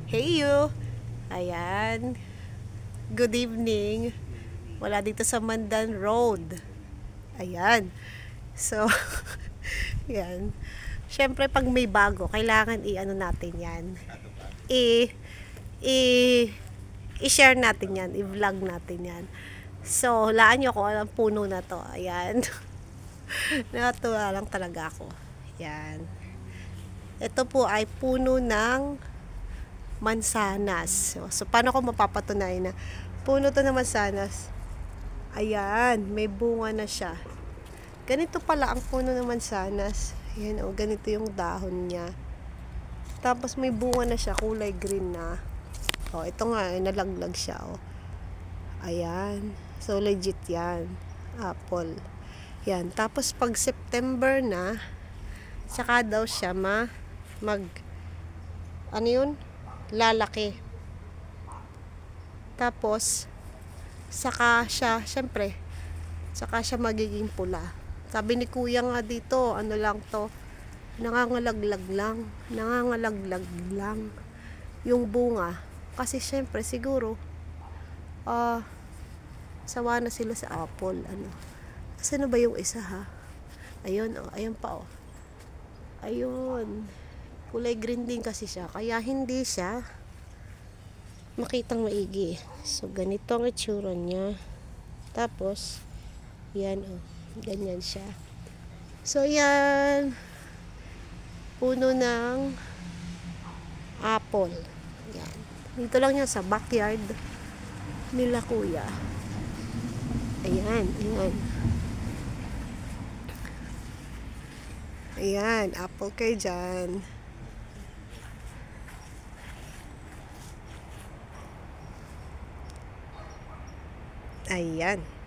Hey you! Ayan. Good evening. Wala dito sa Mandan Road. Ayan. So, yan. Siyempre, pag may bago, kailangan i-ano natin yan. I- i-share natin yan. I-vlog natin yan. So, hulaan nyo kung anong puno na to. Ayan. Natuwa lang talaga ako. Ayan. Ito po ay puno ng mansanas. So paano ko mapapatunayan na puno to ng mansanas? Ayan, may bunga na siya. Ganito pala ang puno ng mansanas. Ayan, oh, ganito yung dahon niya. Tapos may bunga na siya, kulay green na. Oh, ito nga, nalaglag siya, oh. Ayan. So legit 'yan. Apple. Yan, tapos pag September na, saka daw siya ano yun? Lalaki. Tapos saka siya, syempre, saka siya magiging pula. Sabi ni kuya nga dito, ano lang to, nangangalaglag lang yung bunga. Kasi syempre siguro sawa na sila sa apple. Ano, kasi na ba yung isa, ha? Ayun, oh, ayun pa, oh. Ayun, kulay green din kasi siya, kaya hindi siya makitang maigi. So ganito ang itsura niya. Tapos yan, oh, ganyan siya. So yan, puno ng apple. Yan, dito lang yan sa backyard nila kuya. Ayan, ayan. Ayan, apple kayo dyan. Ayan.